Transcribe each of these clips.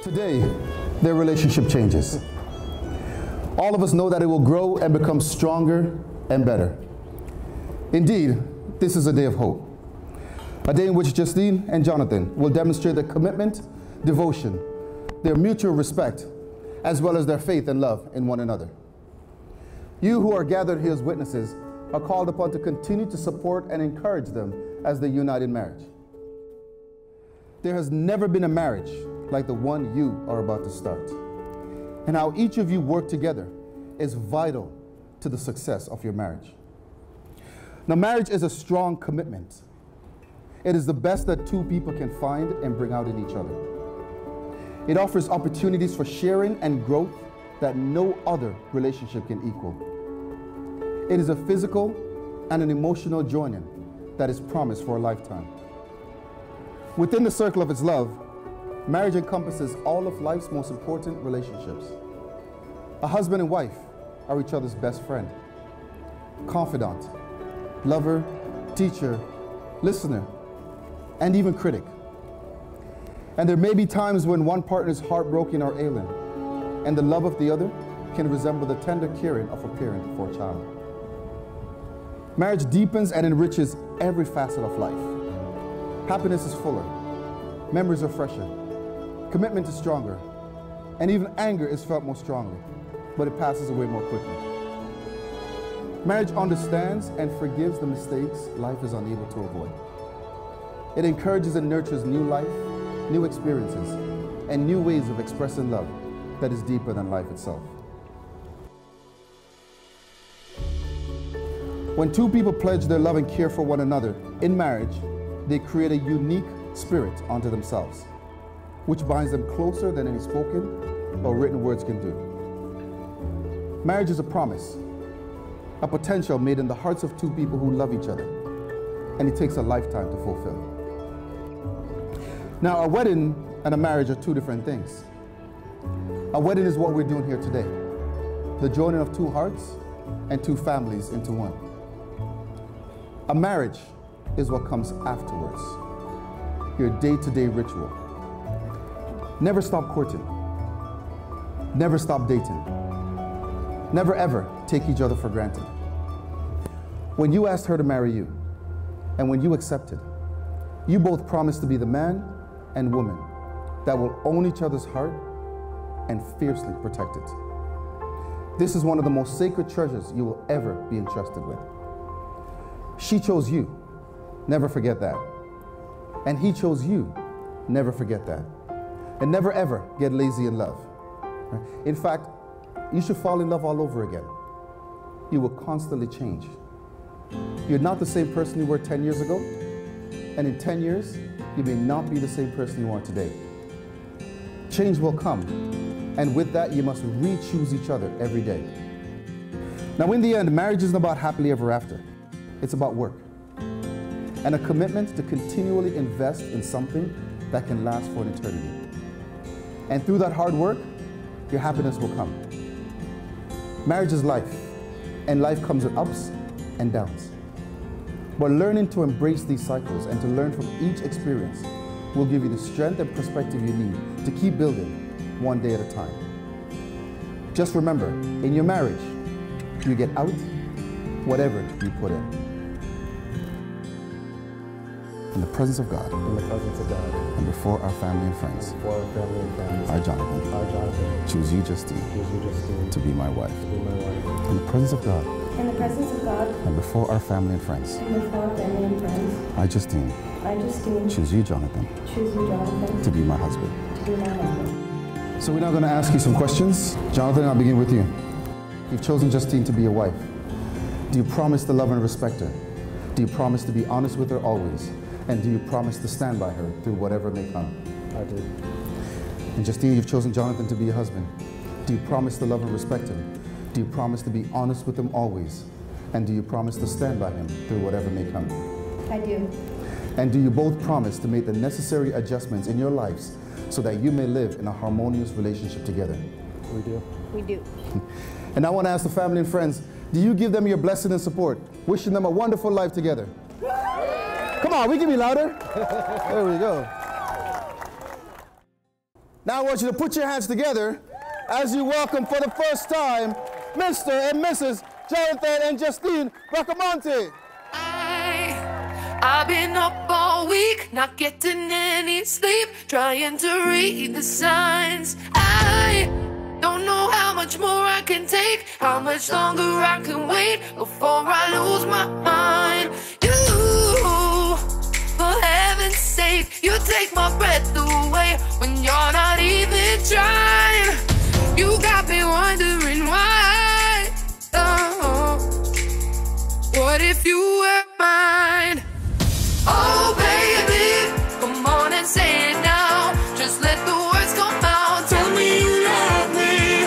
Today, their relationship changes. All of us know that it will grow and become stronger and better. Indeed, this is a day of hope. A day in which Justine and Jonathan will demonstrate their commitment, devotion, their mutual respect, as well as their faith and love in one another. You who are gathered here as witnesses are called upon to continue to support and encourage them as they unite in marriage. There has never been a marriage like the one you are about to start. And how each of you work together is vital to the success of your marriage. Now, marriage is a strong commitment. It is the best that two people can find and bring out in each other. It offers opportunities for sharing and growth that no other relationship can equal. It is a physical and an emotional joining that is promised for a lifetime. Within the circle of its love, marriage encompasses all of life's most important relationships. A husband and wife are each other's best friend, confidant, lover, teacher, listener, and even critic. And there may be times when one partner is heartbroken or ailing, and the love of the other can resemble the tender caring of a parent for a child. Marriage deepens and enriches every facet of life. Happiness is fuller, memories are fresher, commitment is stronger, and even anger is felt more strongly, but it passes away more quickly. Marriage understands and forgives the mistakes life is unable to avoid. It encourages and nurtures new life, new experiences, and new ways of expressing love that is deeper than life itself. When two people pledge their love and care for one another in marriage, they create a unique spirit unto themselves, which binds them closer than any spoken or written words can do. Marriage is a promise, a potential made in the hearts of two people who love each other, and it takes a lifetime to fulfill. Now, a wedding and a marriage are two different things. A wedding is what we're doing here today, the joining of two hearts and two families into one. A marriage is what comes afterwards, your day-to-day ritual. Never stop courting. Never stop dating. Never ever take each other for granted. When you asked her to marry you, and when you accepted, you both promised to be the man and woman that will own each other's heart and fiercely protect it. This is one of the most sacred treasures you will ever be entrusted with. She chose you, never forget that. And he chose you, never forget that. And never ever get lazy in love. In fact, you should fall in love all over again. You will constantly change. You're not the same person you were 10 years ago, and in 10 years, you may not be the same person you are today. Change will come, and with that, you must re-choose each other every day. Now, in the end, marriage isn't about happily ever after. It's about work, and a commitment to continually invest in something that can last for an eternity. And through that hard work, your happiness will come. Marriage is life, and life comes with ups and downs. But learning to embrace these cycles and to learn from each experience will give you the strength and perspective you need to keep building one day at a time. Just remember, in your marriage, you get out whatever you put in. In the presence of God. In the presence of God. And before our family and friends. Before our family and friends. I, Jonathan. I, Jonathan. Choose you, Justine. Choose you, Justine. To be my wife. To be my wife. In the presence of God. In the presence of God. And before our family and friends. And before our family and friends. I, Justine. I, Justine. Choose you, Jonathan. Choose you, Jonathan. To be my husband. To be my husband. So we're now going to ask you some questions. Jonathan, I'll begin with you. You've chosen Justine to be your wife. Do you promise to love and respect her? Do you promise to be honest with her always? And do you promise to stand by her through whatever may come? I do. And Justine, you've chosen Jonathan to be your husband. Do you promise to love and respect him? Do you promise to be honest with him always? And do you promise to stand by him through whatever may come? I do. And do you both promise to make the necessary adjustments in your lives so that you may live in a harmonious relationship together? We do. We do. And I want to ask the family and friends, do you give them your blessing and support, wishing them a wonderful life together? Come on, we can be louder. There we go. Now I want you to put your hands together as you welcome for the first time Mr. and Mrs. Jonathan and Justine Bracamonte. I've been up all week, not getting any sleep, trying to read the signs. I don't know how much more I can take, how much longer I can wait before I lose my mind. You, for heaven's sake, you take my breath away when you're not even trying. You got me wondering why. Oh, what if you were mine? Oh baby, come on and say it now. Just let the words come out. Tell me you love me.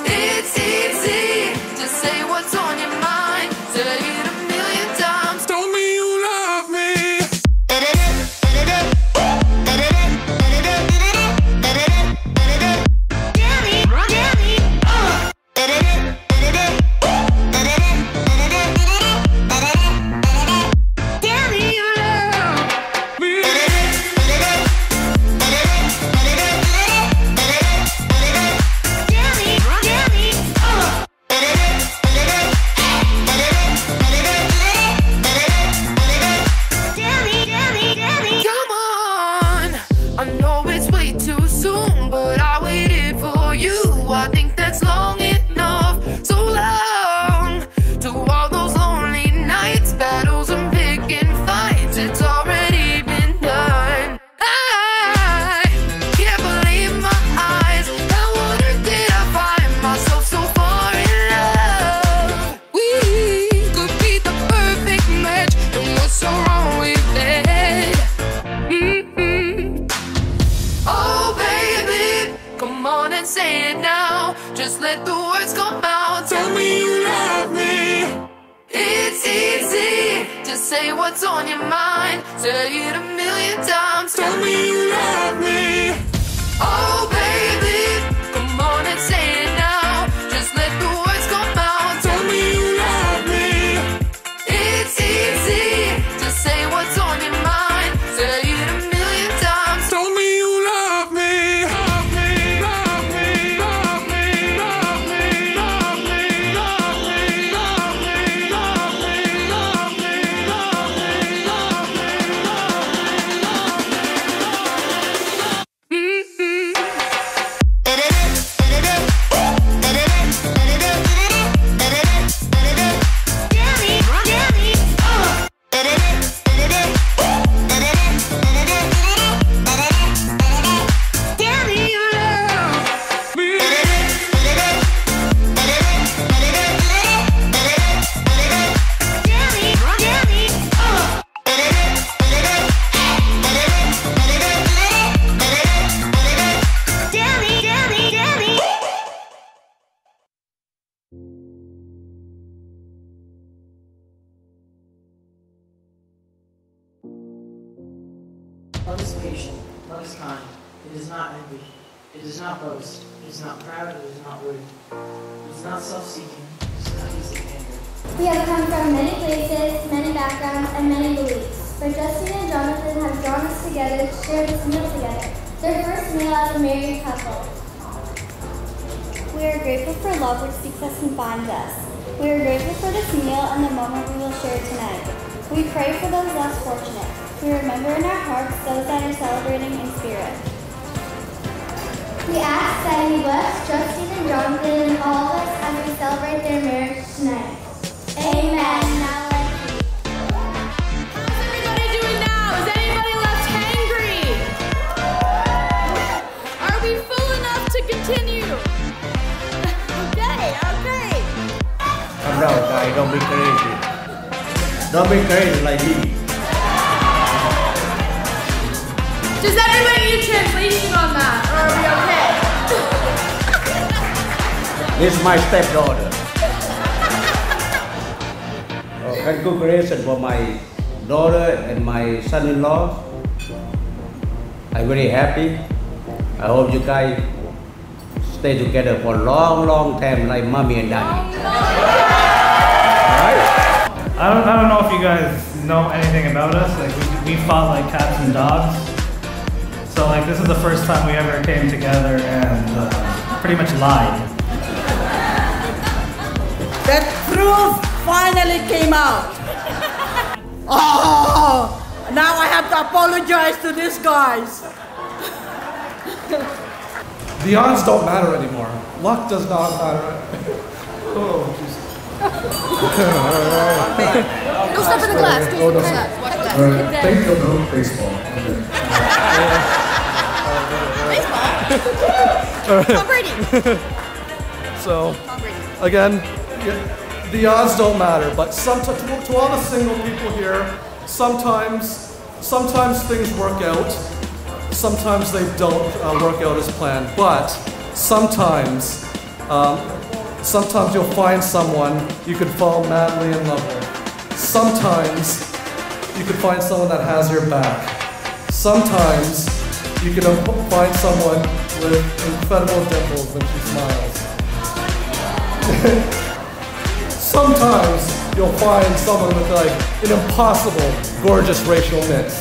It's easy, just say what's on your mind. Say it a million times. Tell me you love me. Say it now, just let the words come out. Tell me you love me. It's easy, just say what's on your mind. Say it a million times. Tell me you love me. Oh baby, come on and say it now. Just let the words come out. Tell me you love me. It's easy, just say what's on your mind. Say it a million times. Tell me you love me. Love is patient, love is kind, it is not envy, it does not boast, it is not proud, it is not rude, it is not self-seeking, it is not easily angered. We have come from many places, many backgrounds, and many beliefs, but Justine and Jonathan have drawn us together to share this meal together, their first meal as a married couple. We are grateful for love which seeks us and finds us. We are grateful for this meal and the moment we will share tonight. We pray for those less fortunate. We remember in our hearts those that are celebrating in spirit. We ask that you bless Justine and Jonathan and all of us as we celebrate their marriage tonight. Amen. Now let's eat. How's everybody doing now? Is anybody left hangry? Are we full enough to continue? Okay. Calm down, guy. Don't be crazy. Don't be crazy like me. Does everybody need translation on that, or are we okay? This is my stepdaughter. Congratulations for my daughter and my son-in-law. I'm very happy. I hope you guys stay together for a long, long time like mommy and daddy. Alright? I don't know if you guys know anything about us. Like we fought like cats and dogs. So like this is the first time we ever came together and pretty much lied. The truth finally came out. Oh, now I have to apologize to these guys. The odds don't matter anymore. Luck does not matter. Oh, Jesus. Go step in the glass. Go step in the glass. Watch glass. Thank you, no baseball. Baseball? Tom Brady. So, again, the odds don't matter, but to all the single people here, sometimes things work out, sometimes they don't work out as planned, but sometimes you'll find someone you could fall madly in love with. Sometimes you could find someone that has your back. Sometimes you can find someone with incredible dimples when she smiles. Sometimes you'll find someone with like an impossible, gorgeous racial mix.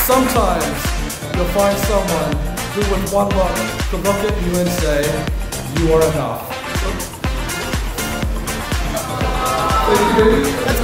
Sometimes you'll find someone who with one look can look at you and say, you are enough. Let's